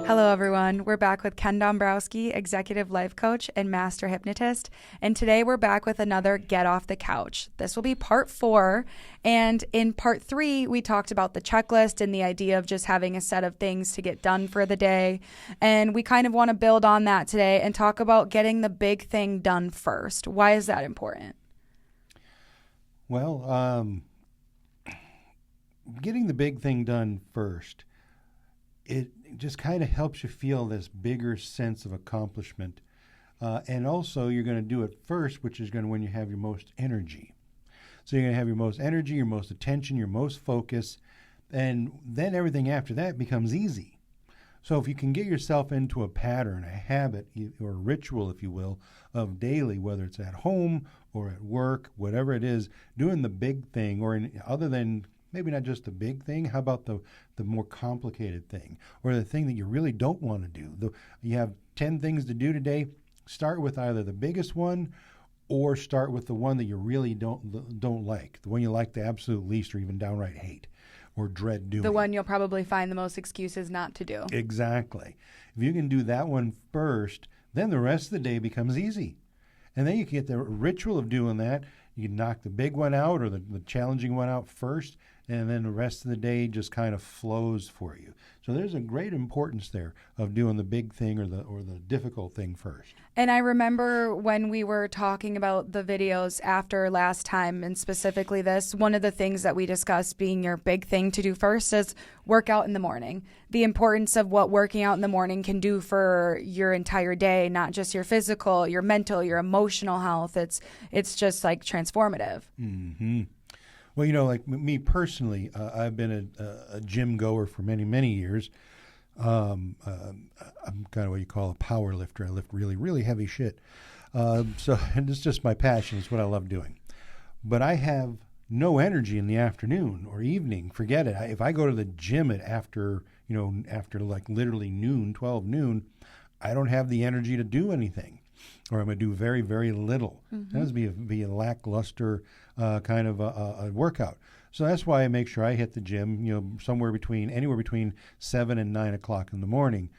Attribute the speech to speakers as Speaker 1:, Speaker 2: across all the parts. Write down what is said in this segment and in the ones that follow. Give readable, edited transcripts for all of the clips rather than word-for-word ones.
Speaker 1: Hello, everyone. We're back with Ken Dombrowski, executive life coach and master hypnotist. And today we're back with another Get Off the Couch. This will be part 4. And in part 3, we talked about the checklist and the idea of just having a set of things to get done for the day. And we kind of want to build on that today and talk about getting the big thing done first. Why is that important?
Speaker 2: Well, getting the big thing done first, it just kind of helps you feel this bigger sense of accomplishment. And also you're going to do it first, which is going to when you have your most energy. So you're going to have your most energy, your most attention, your most focus, and then everything after that becomes easy. So if you can get yourself into a pattern, a habit, or a ritual, if you will, of daily, whether it's at home or at work, whatever it is, doing the big thing, or other than maybe not just the big thing, how about the more complicated thing, or the thing that you really don't want to do? You have 10 things to do today. Start with either the biggest one or start with the one that you really don't like, the one you like the absolute least or even downright hate or dread doing.
Speaker 1: The one you'll probably find the most excuses not to do.
Speaker 2: Exactly. If you can do that one first, then the rest of the day becomes easy. And then you can get the ritual of doing that. You can knock the big one out or the challenging one out first, and then the rest of the day just kind of flows for you. So there's a great importance there of doing the big thing or the difficult thing first.
Speaker 1: And I remember when we were talking about the videos after last time, and specifically this, one of the things that we discussed being your big thing to do first is work out in the morning. The importance of what working out in the morning can do for your entire day, not just your physical, your mental, your emotional health. It's just like transformative.
Speaker 2: Mm-hmm. Well, like me personally, I've been a gym goer for many, many years. I'm kind of what you call a power lifter. I lift really, really heavy shit. So and it's just my passion. It's what I love doing. But I have no energy in the afternoon or evening. Forget it. If I go to the gym after like literally noon, 12 noon, I don't have the energy to do anything. Or I'm going to do very, very little.
Speaker 1: Mm-hmm.
Speaker 2: That would be a lackluster kind of a workout. So that's why I make sure I hit the gym, anywhere between 7 and 9 o'clock in the morning,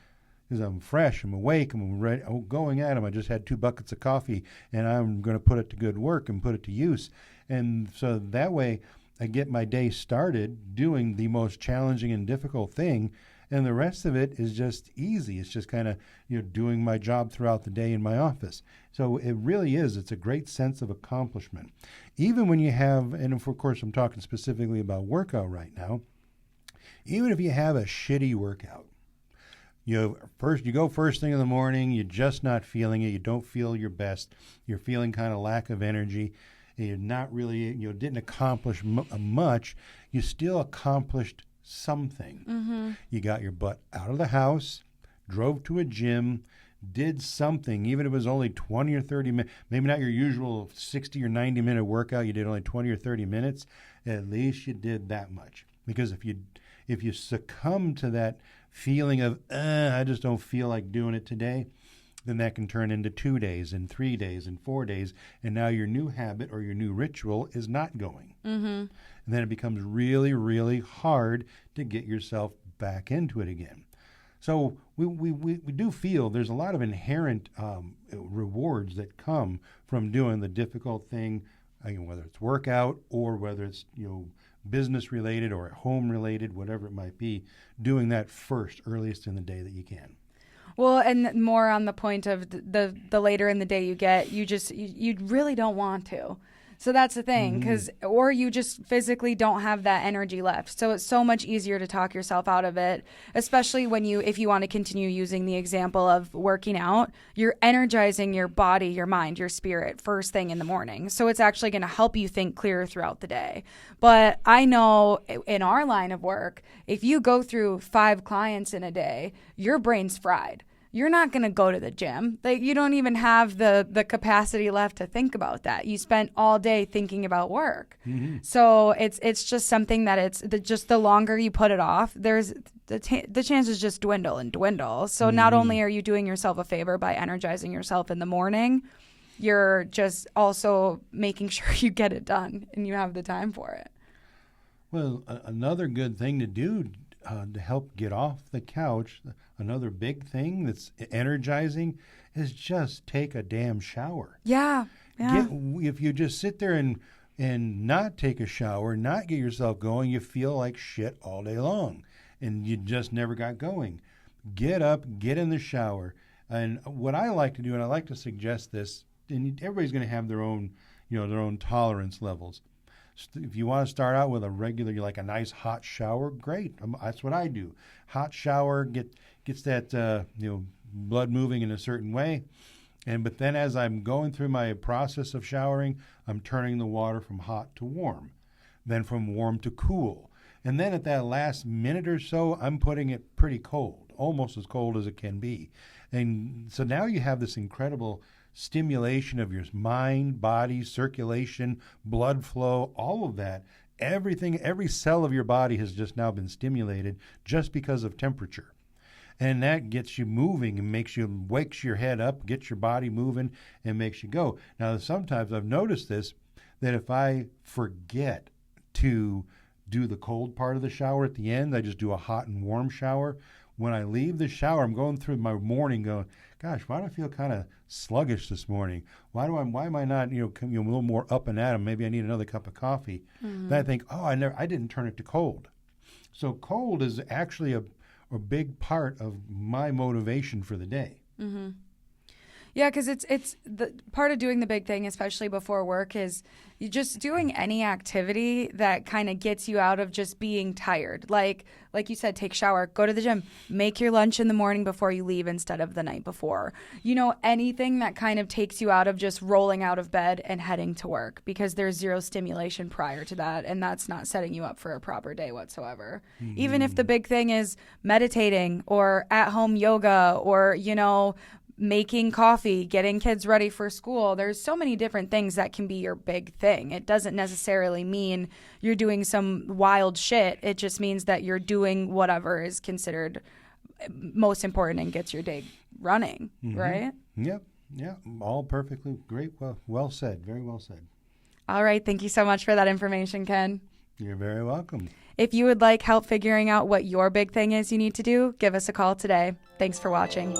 Speaker 2: because I'm fresh, I'm awake, I'm ready, I'm going at them. I just had 2 buckets of coffee, and I'm going to put it to good work and put it to use. And so that way I get my day started doing the most challenging and difficult thing, and the rest of it is just easy. It's just kind of doing my job throughout the day in my office. So it really is. It's a great sense of accomplishment. Even when you have, and of course I'm talking specifically about workout right now, even if you have a shitty workout, you go first thing in the morning, you're just not feeling it, you don't feel your best, you're feeling kind of lack of energy, and you're not really, didn't accomplish much, you still accomplished something.
Speaker 1: Mm-hmm.
Speaker 2: You got your butt out of the house, drove to a gym, did something, even if it was only 20 or 30 minutes, maybe not your usual 60 or 90 minute workout, you did only 20 or 30 minutes, at least you did that much. Because if you succumb to that feeling of, I just don't feel like doing it today, then that can turn into 2 days and 3 days and 4 days, and now your new habit or your new ritual is not going.
Speaker 1: Mm-hmm.
Speaker 2: And then it becomes really, really hard to get yourself back into it again. So we do feel there's a lot of inherent rewards that come from doing the difficult thing, whether it's workout or whether it's business related or at home related, whatever it might be, doing that first, earliest in the day that you can.
Speaker 1: Well, and more on the point of the later in the day you get, you really don't want to. So that's the thing, or you just physically don't have that energy left. So it's so much easier to talk yourself out of it, especially if you want to continue using the example of working out, you're energizing your body, your mind, your spirit first thing in the morning. So it's actually going to help you think clearer throughout the day. But I know in our line of work, if you go through 5 clients in a day, your brain's fried. You're not going to go to the gym. You don't even have the capacity left to think about that. You spent all day thinking about work. Mm-hmm. So it's just something that just the longer you put it off, there's the chances just dwindle and dwindle. So not only are you doing yourself a favor by energizing yourself in the morning, you're just also making sure you get it done and you have the time for it.
Speaker 2: Well, another good thing to do to help get off the couch, another big thing that's energizing is just take a damn shower.
Speaker 1: Yeah. Yeah.
Speaker 2: If you just sit there and not take a shower, not get yourself going, you feel like shit all day long, and you just never got going. Get up, get in the shower. And what I like to do, and I like to suggest this, and everybody's going to have their own, their own tolerance levels. If you want to start out with a regular, like a nice hot shower, great. That's what I do. Hot shower gets that blood moving in a certain way. But then as I'm going through my process of showering, I'm turning the water from hot to warm, then from warm to cool. And then at that last minute or so, I'm putting it pretty cold, almost as cold as it can be. And so now you have this incredible stimulation of your mind, body, circulation, blood flow, all of that. Everything, every cell of your body has just now been stimulated just because of temperature. And that gets you moving and wakes your head up, gets your body moving, and makes you go. Now, sometimes I've noticed this, that if I forget to do the cold part of the shower at the end, I just do a hot and warm shower. When I leave the shower, I'm going through my morning going, gosh, why do I feel kind of sluggish this morning? Why am I not, a little more up and at 'em? Maybe I need another cup of coffee. Mm-hmm. Then I think, I didn't turn it to cold. So cold is actually a big part of my motivation for the day.
Speaker 1: Mm-hmm. Yeah, because it's the part of doing the big thing, especially before work, is you just doing any activity that kind of gets you out of just being tired. Like you said, take shower, go to the gym, make your lunch in the morning before you leave instead of the night before. Anything that kind of takes you out of just rolling out of bed and heading to work, because there's zero stimulation prior to that, and that's not setting you up for a proper day whatsoever. Mm-hmm. Even if the big thing is meditating or at-home yoga or, making coffee, getting kids ready for school. There's so many different things that can be your big thing. It doesn't necessarily mean you're doing some wild shit. It just means that you're doing whatever is considered most important and gets your day running, mm-hmm. right?
Speaker 2: Yep. Yeah. All perfectly great. Well said. Very well said.
Speaker 1: All right. Thank you so much for that information, Ken.
Speaker 2: You're very welcome.
Speaker 1: If you would like help figuring out what your big thing is you need to do, give us a call today. Thanks for watching.